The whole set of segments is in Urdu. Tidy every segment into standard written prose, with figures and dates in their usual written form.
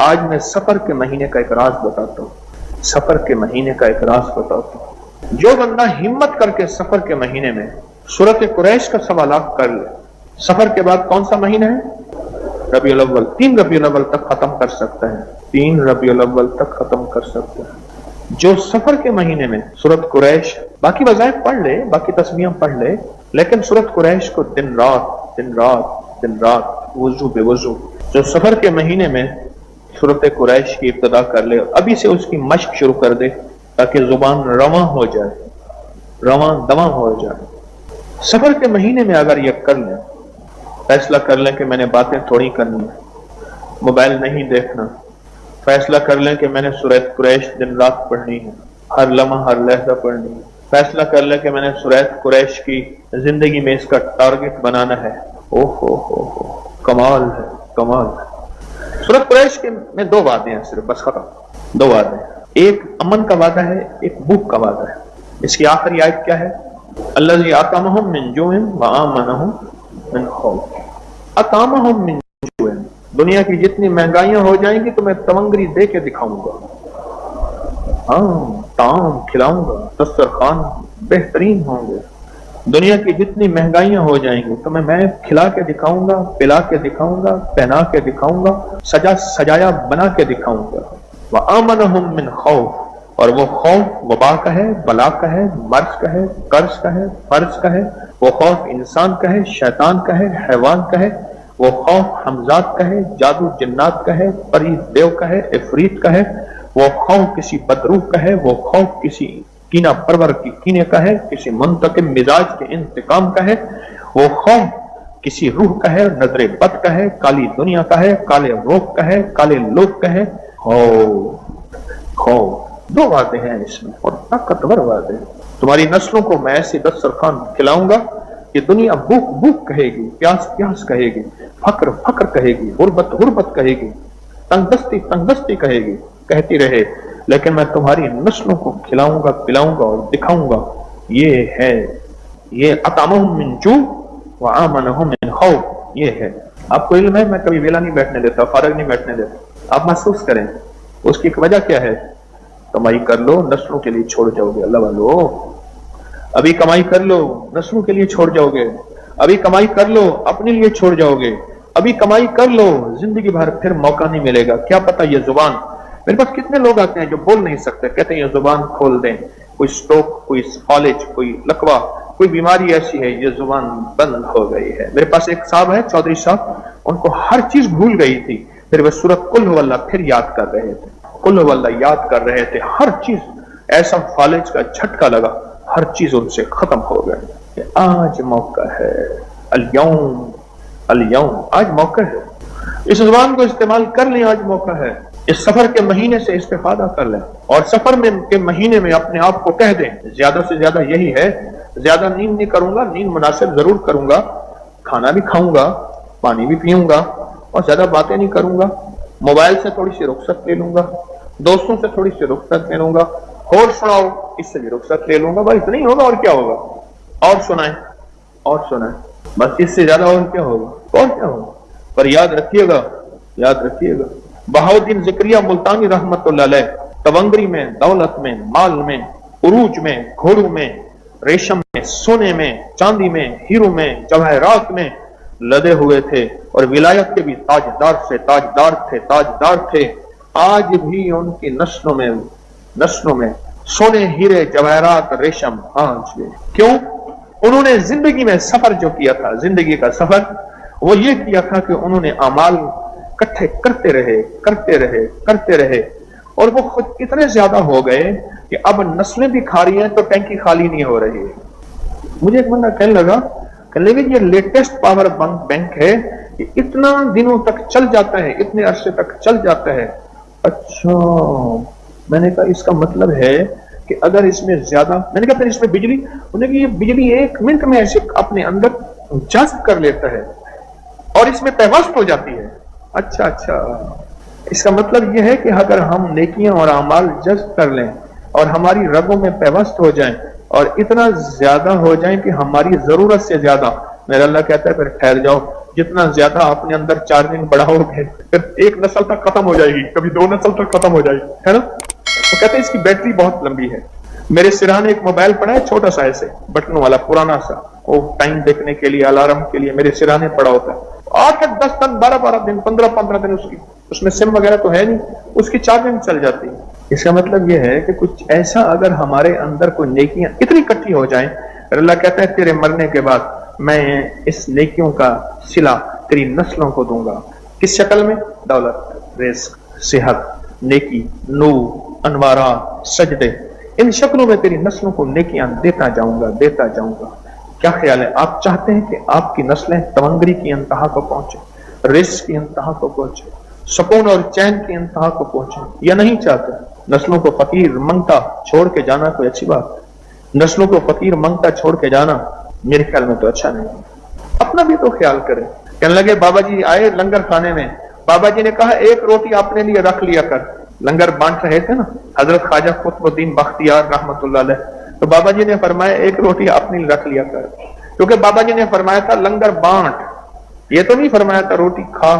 آج میں سفر کے مہینے کا ایک راز بتاتا ہوں، سفر کے مہینے کا ایک راز بتاتا ہوں۔ جو بندہ ہمت کر کے سفر کے مہینے میں سورۃ قریش کا سوالات کر لے، سفر کے بعد کون سا مہینہ ہے؟ ربیع الاول، 3 ربیع الاول تک ختم کر سکتا ہے، 3 ربیع الاول تک ختم کر سکتا ہے۔ جو سفر کے مہینے میں سورۃ قریش، باقی وظائف پڑھ لے، باقی تسبیحاں پڑھ لے، لیکن سورۃ قریش کو دن رات وضو بے وضو، جو سفر کے مہینے میں سورۃ قریش کی ابتدا کر لے، ابھی سے اس کی مشق شروع کر دے تاکہ زبان رواں ہو جائے، رواں دواں ہو جائے۔ سفر کے مہینے میں اگر یہ کر لیں، فیصلہ کر لیں کہ میں نے باتیں تھوڑی کرنی ہے، موبائل نہیں دیکھنا، فیصلہ کر لیں کہ میں نے سورۃ قریش دن رات پڑھنی ہے، ہر لمحہ ہر لحظہ پڑھنی ہے، فیصلہ کر لیں کہ میں نے سورۃ قریش کی زندگی میں اس کا ٹارگٹ بنانا ہے، ہو کمال ہے، کمال ہے۔ سورۃ قریش کے میں 2 وعدے ہیں صرف، بس ختم، 2 وعدے ہیں، ایک امن کا وعدہ ہے، ایک بھوک کا وعدہ ہے۔ اس کی آخری آیت کیا ہے؟ الذی اطعمہم من جوع وآمنہم من خوف، اطعمہم من جوع، دنیا کی جتنی مہنگائیاں ہو جائیں گی تو میں تمنگری دے کے دکھاؤں گا، ہاں طعام کھلاؤں گا، دسترخوان بہترین ہوں گے، دنیا کی جتنی مہنگائیاں ہو جائیں گی تو میں کھلا کے دکھاؤں گا، پلا کے دکھاؤں گا، پہنا کے دکھاؤں گا، سجایا بنا کے دکھاؤں گا۔ وَآمَنَهُم مِّن خَوْفٍ، اور وہ خوف وبا کا ہے، بلا کا ہے، مرض کا ہے، قرض کا ہے، فرض کا ہے، وہ خوف انسان کا ہے، شیطان کا ہے، حیوان کا ہے، وہ خوف حمزات کا ہے، جادو جنات کا ہے، پری دیو کا ہے، عفریت کا ہے، وہ خوف کسی بدروح کا ہے، وہ خوف کسی کینہ پرور کی کینے کا ہے، کسی منتقم مزاج کے انتقام کا ہے، وہ خوف کسی روح کا ہے، نظر بد کا ہے، کالی دنیا کا ہے، کالے روح کا ہے، کالے لوگ کا ہے۔ خوف 2 وعدے ہیں اس میں، اور طاقتور وعدے۔ تمہاری نسلوں کو میں ایسی دسترخوان کھلاؤں گا کہ دنیا بھوک بھوک کہے گی، پیاس پیاس کہے گی، فقر فقر کہے گی، غربت غربت کہے گی، تنگ دستی کہے گی، کہتی رہے، لیکن میں تمہاری نسلوں کو کھلاؤں گا، پلاؤں گا اور دکھاؤں گا۔ یہ ہے، یہ اطعمہم من جوع وآمنہم من خوف، یہ ہے۔ آپ کو علم ہے میں کبھی ویلا نہیں بیٹھنے دیتا، فارغ نہیں بیٹھنے دیتا، آپ محسوس کریں اس کی وجہ کیا ہے؟ کمائی کر لو، نسلوں کے لیے چھوڑ جاؤ گے، اللہ والو ابھی کمائی کر لو، نسلوں کے لیے چھوڑ جاؤ گے، ابھی کمائی کر لو، اپنے لیے چھوڑ جاؤ گے، ابھی کمائی کر لو، زندگی بھر پھر موقع نہیں ملے گا۔ کیا پتہ یہ زبان، میرے پاس کتنے لوگ آتے ہیں جو بول نہیں سکتے، کہتے ہیں یہ زبان کھول دیں، کوئی سٹروک، کوئی فالج، کوئی لقوہ، کوئی بیماری ایسی ہے، یہ زبان بند ہو گئی ہے۔ میرے پاس ایک صاحب ہے، چودھری صاحب، ان کو ہر چیز بھول گئی تھی، پھر وہ سورۃ قل هو اللہ پھر یاد کر رہے تھے، قل هو اللہ یاد کر رہے تھے، ہر چیز ایسا فالج کا جھٹکا لگا، ہر چیز ان سے ختم ہو گئی کہ آج موقع ہے، اليوم آج موقع ہے، اس زبان کو استعمال کر لیں، آج موقع ہے، اس سفر کے مہینے سے استفادہ کر لیں، اور سفر کے مہینے میں اپنے آپ کو کہہ دیں، زیادہ سے زیادہ یہی ہے، زیادہ نیند نہیں کروں گا، نیند مناسب ضرور کروں گا، کھانا بھی کھاؤں گا، پانی بھی پیوں گا، اور زیادہ باتیں نہیں کروں گا، موبائل سے تھوڑی سی رخصت لے لوں گا، دوستوں سے تھوڑی سی رخصت لے لوں گا، اور سناؤ اس سے بھی رخصت لے لوں گا، بس اتنا ہی ہوگا، اور کیا ہوگا؟ اور سنائیں، بس اس سے زیادہ اور کیا ہوگا؟ پر یاد رکھیے گا، بہاؤالدین زکریا ملتانی رحمت اللہ علیہ تونگری میں، دولت میں، مال میں، عروج میں، گھوڑوں میں، ریشم میں، سونے میں، چاندی میں، ہیرو میں، جواہرات میں لدے ہوئے تھے، اور ولایت کے بھی تاجدار تھے۔ آج بھی ان کی نسلوں میں سونے، ہیرے، جواہرات، ریشم، آج بھی۔ کیوں؟ انہوں نے زندگی میں سفر جو کیا تھا، زندگی کا سفر وہ یہ کیا تھا کہ انہوں نے اعمال اکٹھے کرتے رہے، اور وہ خود اتنے زیادہ ہو گئے کہ اب نسلیں بھی کھا رہی ہیں تو ٹینکی خالی نہیں ہو رہی ہے۔ مجھے ایک بندہ کہنے لگا کہ لیکن یہ لیٹسٹ پاور بینک ہے، یہ اتنا دنوں تک چل جاتا ہے، اتنے عرصے تک چل جاتا ہے۔ اچھا، میں نے کہا اس کا مطلب ہے کہ اگر اس میں زیادہ، میں نے کہا پھر اس میں بجلی، انہوں نے کہا یہ بجلی 1 منٹ میں ایسے اپنے اندر جذب کر لیتا ہے اور اس میں پیوست ہو جاتی ہے۔ اچھا، اس کا مطلب یہ ہے کہ اگر ہم نیکیاں اور اعمال جذب کر لیں اور ہماری رگوں میں پیوست ہو جائیں اور اتنا زیادہ ہو جائیں کہ ہماری ضرورت سے زیادہ، میرا اللہ کہتا ہے پھر ٹھہر جاؤ، جتنا زیادہ اپنے اندر چارجنگ بڑھاؤ گے پھر ایک نسل تک ختم ہو جائے گی، کبھی 2 نسل تک ختم ہو جائے گی، ہے نا؟ وہ کہتے ہیں اس کی بیٹری بہت لمبی ہے۔ میرے سرانے ایک موبائل پڑا ہے چھوٹا سا ایسے بٹن والا پرانا سا، وہ ٹائم دیکھنے کے لیے الارم کے لیے میرے سرانے پڑا ہوتا ہے، 8-10 دن 12 دن 15 دن اس میں سم وغیرہ تو ہے نہیں، اس کی چارجنگ چل جاتی ہے۔ اس کا مطلب یہ ہے کہ کچھ ایسا اگر ہمارے اندر کوئی نیکیاں اتنی اکٹھی ہو جائیں، اللہ کہتا ہے تیرے مرنے کے بعد میں اس نیکیوں کا صلہ تیری نسلوں کو دوں گا۔ کس شکل میں؟ دولت، رزق، صحت، نیکی، نور، انوارات، سجدے، ان شکلوں میں تیری نسلوں کو نیکیاں دیتا جاؤں گا۔ کیا خیال ہے؟ آپ چاہتے ہیں کہ آپ کی نسلیں تمنگری کی انتہا کو پہنچے، رزق کی انتہا کو پہنچے، سکون اور چین کی انتہا کو پہنچے، یا نہیں چاہتے؟ نسلوں کو فقیر منگتا چھوڑ کے جانا کوئی اچھی بات ہے؟ نسلوں کو فقیر منگتا چھوڑ کے جانا میرے خیال میں تو اچھا نہیں ہے۔ اپنا بھی تو خیال کریں۔ کہنے لگے بابا جی آئے لنگر کھانے میں، بابا جی نے کہا ایک روٹی اپنے لیے رکھ لیا کر۔ لنگر بانٹ رہے تھے نا حضرت خواجہ قطب الدین بختیار رحمت اللہ علیہ، تو بابا جی نے فرمایا ایک روٹی اپنے لیے رکھ لیا کر، کیونکہ بابا جی نے فرمایا تھا لنگر بانٹ، یہ تو نہیں فرمایا تھا روٹی کھا۔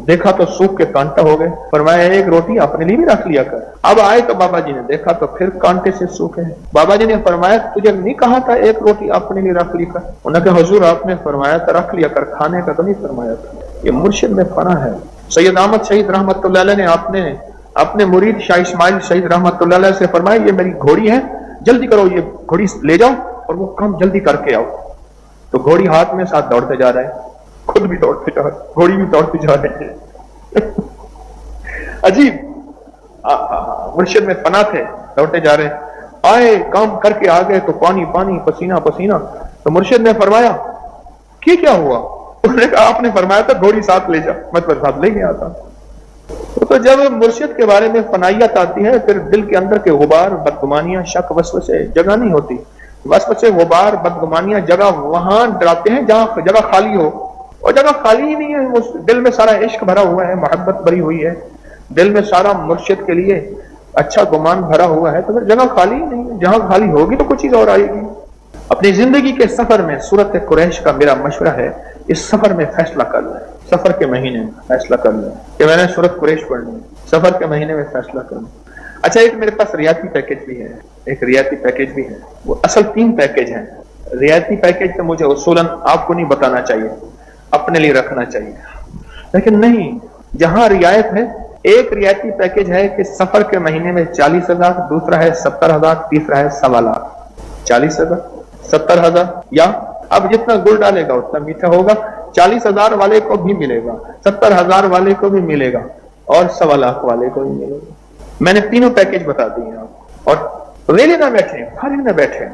دیکھا تو سوکھ کے کانٹا ہو گئے، فرمایا ایک روٹی اپنے لیے بھی رکھ لیا کر۔ اب آئے تو بابا جی نے دیکھا تو پھر کانٹے سے سوکھے ہیں۔ بابا جی نے فرمایا تجھے نہیں کہا تھا ایک روٹی اپنے لیے رکھ لی کر؟ انہوں نے کہا حضور آپ نے فرمایا تھا رکھ لیا کر، کھانے کا تو نہیں فرمایا تھا۔ یہ مرشد میں فنا ہے۔ سید احمد شہید رحمت اللہ علیہ نے اپنے مرید شاہ اسماعیل شہید رحمت اللہ علیہ سے فرمایا یہ میری گھوڑی ہے، جلدی کرو یہ گھوڑی لے جاؤ اور وہ کام جلدی کر کے آؤ۔ تو گھوڑی ہاتھ میں ساتھ دوڑتے جا رہے ہیں، خود بھی دوڑتے جا رہے، گھوڑی بھی دوڑتی جا رہے ہیں۔ عجیب مرشد میں فنا تھے، دوڑتے جا رہے ہیں، آئے کام کر کے آ گئے تو پانی پانی، پسینہ پسینہ۔ تو مرشد نے فرمایا کیا ہوا؟ انہوں نے کہا آپ نے فرمایا تھا گھوڑی ساتھ لے جا، مطلب ساتھ لے گیا تھا۔ تو جب مرشد کے بارے میں فنائیت آتی ہے پھر دل کے اندر کے غبار، بدگمانیاں، شک، وسوسے جگہ نہیں ہوتی۔ وسوسے، غبار، بدگمانیاں جگہ وہاں ڈراتے ہیں جہاں جگہ خالی ہو، اور جگہ خالی ہی نہیں ہے۔ دل میں سارا عشق بھرا ہوا ہے، محبت بھری ہوئی ہے، دل میں سارا مرشد کے لیے اچھا گمان بھرا ہوا ہے، تو پھر جگہ خالی ہی نہیں ہے۔ جہاں خالی ہوگی تو کچھ چیز اور آئے گی۔ اپنی زندگی کے سفر میں سورت قریش کا میرا مشورہ ہے اس سفر میں فیصلہ کر لیں، سفر کے مہینے میں فیصلہ کر لیں کہ میں نے سورت قریش پڑھنی ہے، سفر کے مہینے میں فیصلہ کر لیں۔ اچھا ایک میرے پاس رعایتی پیکج بھی ہے، ایک رعایتی پیکج بھی ہے، وہ اصل 3 پیکج ہیں۔ رعایتی پیکج تو مجھے اصولاً آپ کو نہیں بتانا چاہیے، اپنے لیے رکھنا چاہیے، لیکن نہیں، جہاں رعایت ہے ایک رعایتی پیکج ہے کہ سفر کے مہینے میں 40,000، دوسرا ہے 70,000، تیسرا ہے 1.25 لاکھ۔ 40,000، 70,000، یا اب جتنا گڑ ڈالے گا اتنا میٹھا ہوگا۔ 40,000 والے کو بھی ملے گا، 70,000 والے کو بھی ملے گا، اور 1.25 لاکھ والے کو بھی ملے گا۔ میں نے تینوں پیکج بتا دیے آپ، اور لے لینا بیٹھے، خالی نہ بیٹھے،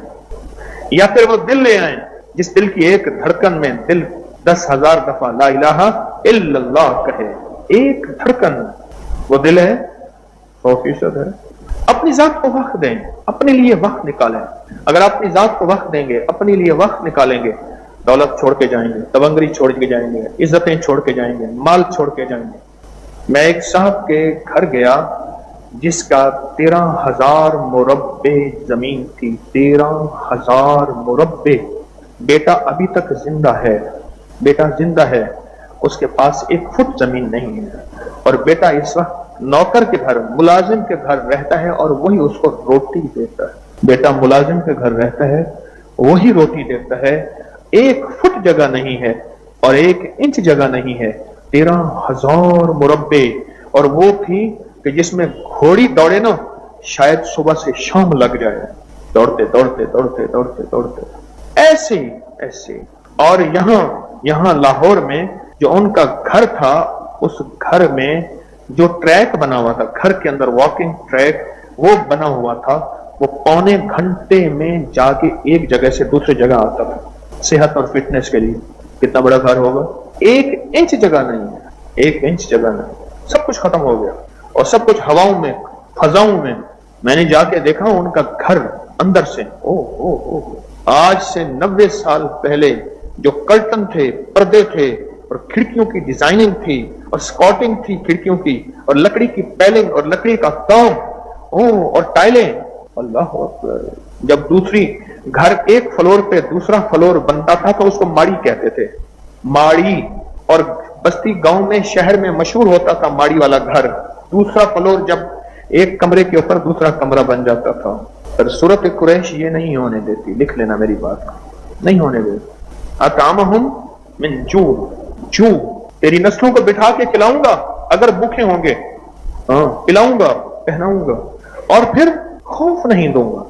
یا پھر وہ دل لے آئیں جس دل کی ایک دھڑکن میں دل 10,000 دفعہ لا الہ الا اللہ کہے، ایک دھڑکن وہ دل ہے 100% ہے۔ اپنی ذات کو وقت دیں، اپنے لیے وقت نکالیں۔ اگر آپ اپنی ذات کو وقت دیں گے، اپنے لیے وقت نکالیں گے، دولت چھوڑ کے جائیں گے، تبنگری چھوڑ کے جائیں گے، عزتیں چھوڑ کے جائیں گے، مال چھوڑ کے جائیں گے۔ میں ایک صاحب کے گھر گیا جس کا 13,000 مربع زمین تھی، 13,000 مربع۔ بیٹا ابھی تک زندہ ہے، بیٹا زندہ ہے، اس کے پاس 1 فٹ زمین نہیں ہے، اور بیٹا اس وقت نوکر کے گھر، ملازم کے گھر رہتا ہے اور وہی اس کو روٹی دیتا ہے۔ بیٹا ملازم کے گھر رہتا ہے، وہی روٹی دیتا ہے، 1 فٹ جگہ نہیں ہے اور 1 انچ جگہ نہیں ہے، 13,000 مربع۔ اور وہ تھی کہ جس میں گھوڑی دوڑے نا شاید صبح سے شام لگ جائے، دوڑتے دوڑتے دوڑتے دوڑتے دوڑتے ایسے۔ اور یہاں لاہور میں جو ان کا گھر تھا، اس گھر میں جو ٹریک بنا ہوا تھا، گھر کے اندر واکنگ ٹریک وہ بنا ہوا تھا، وہ 1.25 گھنٹے میں جا کے ایک جگہ سے دوسری جگہ آتا تھا، صحت اور فٹنس کے لیے۔ کتنا بڑا گھر ہوگا؟ 1 انچ جگہ نہیں ہے، 1 انچ جگہ نہیں، سب کچھ ختم ہو گیا، اور سب کچھ ہواؤں میں، فضاؤں میں۔ میں نے جا کے دیکھا ان کا گھر اندر سے، آج سے 90 سال پہلے جو کرٹن تھے، پردے تھے، اور کھڑکیوں کی ڈیزائننگ تھی، اور سکاٹنگ تھی کھڑکیوں کی، اور لکڑی کی پیلنگ اور لکڑی کا کام، اور ٹائلیں، اللہ اکبر۔ جب دوسری گھر ایک فلور پہ دوسرا فلور بنتا تھا تو اس کو ماڑی کہتے تھے، ماڑی، اور بستی گاؤں میں شہر میں مشہور ہوتا تھا ماڑی والا گھر، دوسرا فلور جب ایک کمرے کے اوپر دوسرا کمرہ بن جاتا تھا. پر سورت قریش یہ نہیں ہونے دیتی، لکھ لینا میری بات، نہیں ہونے دیتی. اطعمہم من جو تیری نسلوں کو بٹھا کے کھلاؤں گا اگر بھوکے ہوں گے، پلاؤں گا پہناؤں گا، اور پھر خوف نہیں دوں گا.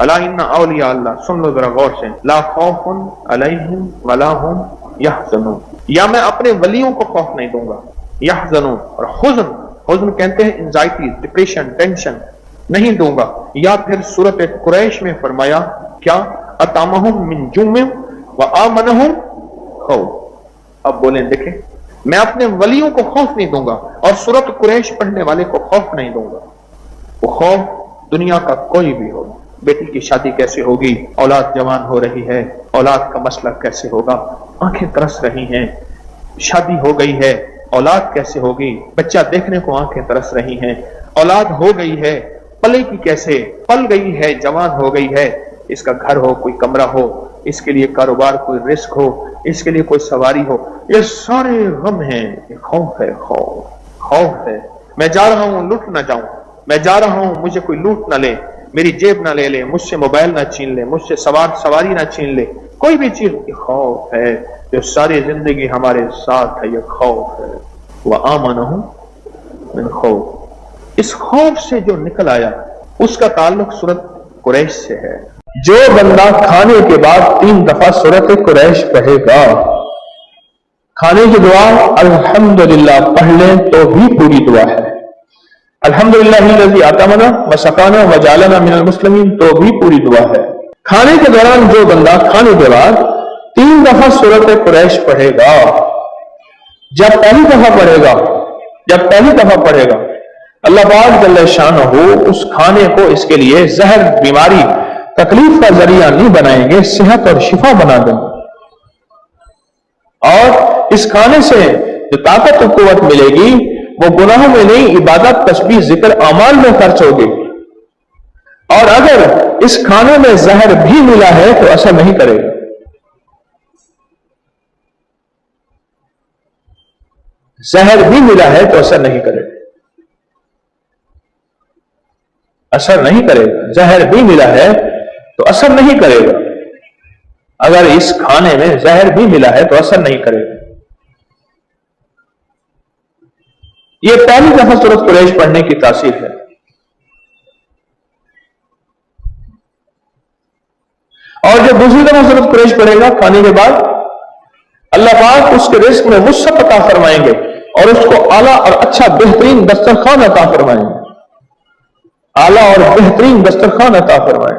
الا ان اولیاء اللہ، سن لو ذرا غور سے، لا خوف علیہم ولا هم یحزنون، یا میں اپنے ولیوں کو خوف نہیں دوں گا. یحزنون، اور حزن کہتے ہیں انزائٹی، ڈپریشن، ٹینشن، نہیں دوں گا. یا پھر سورت قریش میں فرمایا کیا؟ اطعمہم من جوع وآمنہم خوف. اب بولیں دیکھیں، میں اپنے ولیوں کو خوف نہیں دوں گا اور سورت قریش پڑھنے والے کو خوف نہیں دوں گا. وہ خوف دنیا کا کوئی بھی ہو، بیٹی کی شادی کیسے ہوگی، اولاد جوان ہو رہی ہے، اولاد کا مسئلہ کیسے ہوگا، آنکھیں ترس رہی ہیں، شادی ہو گئی ہے، اولاد کیسے ہوگی، بچہ دیکھنے کو آنکھیں ترس رہی ہیں، اولاد ہو گئی ہے، پلے کی کیسے، پل گئی ہے، جوان ہو گئی ہے، اس کا گھر ہو، کوئی کمرہ ہو، اس کے لیے کاروبار، کوئی رزق ہو، اس کے لیے کوئی سواری ہو، یہ سارے غم ہیں. یہ خوف ہے، خوف ہے. میں جا رہا ہوں، لوٹ نہ جاؤں، میں جا رہا ہوں، مجھے کوئی لوٹ نہ لے، میری جیب نہ لے لے، مجھ سے موبائل نہ چھین لے، مجھ سے سواری نہ چھین لے، کوئی بھی چیز. یہ خوف ہے جو ساری زندگی ہمارے ساتھ ہے. یہ خوف ہے. وآمنہم من خوف، اس خوف سے جو نکل آیا اس کا تعلق سورت قریش سے ہے. جو بندہ کھانے کے بعد 3 دفعہ سورت قریش پڑھے گا، کھانے کی دعا الحمدللہ پڑھ لیں تو بھی پوری دعا ہے. الحمدللہ الذی اطعمنا وسقانا وجعلنا من المسلمین تو بھی پوری دعا ہے. کھانے کے دوران جو بندہ کھانے کے بعد 3 دفعہ سورت قریش پڑھے گا، جب پہلی دفعہ پڑھے گا اللہ پاک جل شانہ اس کھانے کو اس کے لیے زہر، بیماری، تکلیف کا ذریعہ نہیں بنائیں گے، صحت اور شفا بنا دیں گے. اور اس کھانے سے جو طاقت و قوت ملے گی وہ گناہوں میں نہیں، عبادت، تسبیح، ذکر، اعمال میں خرچ ہوگی. اور اگر اس کھانے میں زہر بھی ملا ہے تو اثر نہیں کرے گا. زہر بھی ملا ہے تو اثر نہیں کرے گا، اثر نہیں کرے گا. زہر بھی ملا ہے تو اثر نہیں کرے گا. اگر اس کھانے میں زہر بھی ملا ہے تو اثر نہیں کرے گا. یہ پہلی دفعہ سورت قریش پڑھنے کی تاثیر ہے. اور جو دوسری دفعہ سورت قریش پڑھے گا کھانے کے بعد، اللہ پاک اس کے رزق میں وسعت عطا فرمائیں گے اور اس کو اعلیٰ اور اچھا بہترین دسترخوان عطا فرمائیں گے. اعلیٰ اور بہترین دسترخوان عطا فرمائیں.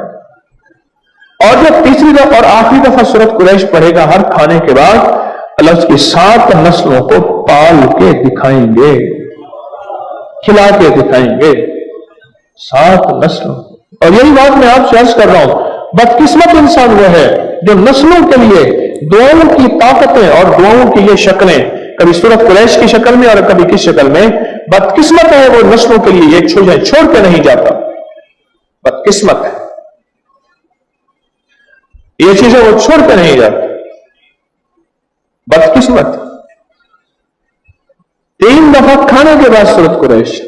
اور جب تیسری دفعہ اور آخری دفعہ سورت قریش پڑھے گا ہر کھانے کے بعد، اللہ اس کی 7 نسلوں کو پال کے دکھائیں گے، کھلا کے دکھائیں گے. 7 نسلوں. اور یہی بات میں آپ سے عرض کر رہا ہوں، بدقسمت انسان وہ ہے جو نسلوں کے لیے دعاؤں کی طاقتیں اور دعاؤں کی یہ شکلیں، کبھی سورت قریش کی شکل میں اور کبھی کس شکل میں، بدقسمت ہے وہ نسلوں کے لیے یہ چھوڑ کے نہیں جاتا. بدقسمت ہے یہ چیزیں وہ چھوڑ کے نہیں جاتی. بدقسمت. 3 دفعہ کھانے کے بعد سورت قریش.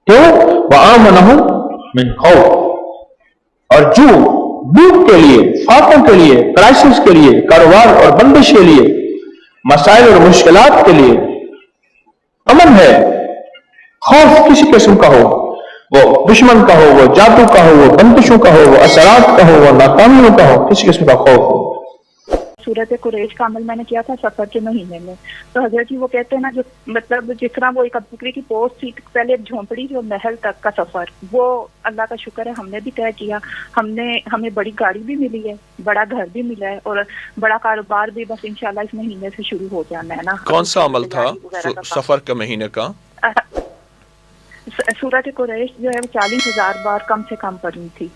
کیوں؟ وآمنہم من خوف. اور جو بھوک کے لیے، فاقوں کے لیے، کرائسس کے لیے، کاروبار اور بندش کے لیے، مسائل اور مشکلات کے لیے امن ہے. خوف کسی قسم کا ہو، وہ دشمن کا ہو، وہ جادو کا ہو، وہ بندشوں کا ہو، وہ اثرات کا ہو، وہ ناکامیوں کا ہو، کسی قسم کا خوف ہو. سورت قریش کا عمل میں نے کیا تھا سفر کے مہینے میں. تو حضرت جی وہ کہتے ہیں نا، جو مطلب جس طرح وہ ایک ابو بکر کی پوسٹ تھی، پہلے ایک جھونپڑی جو محل تک کا سفر، وہ اللہ کا شکر ہے ہم نے بھی طے کیا. ہمیں بڑی گاڑی بھی ملی ہے، بڑا گھر بھی ملا ہے اور بڑا کاروبار بھی بس انشاءاللہ اس مہینے سے شروع ہو جانا ہے نا. کون سا عمل تھا سفر کے مہینے کا؟ سورت قریش جو ہے 40,000 بار کم سے کم پڑھنی تھی.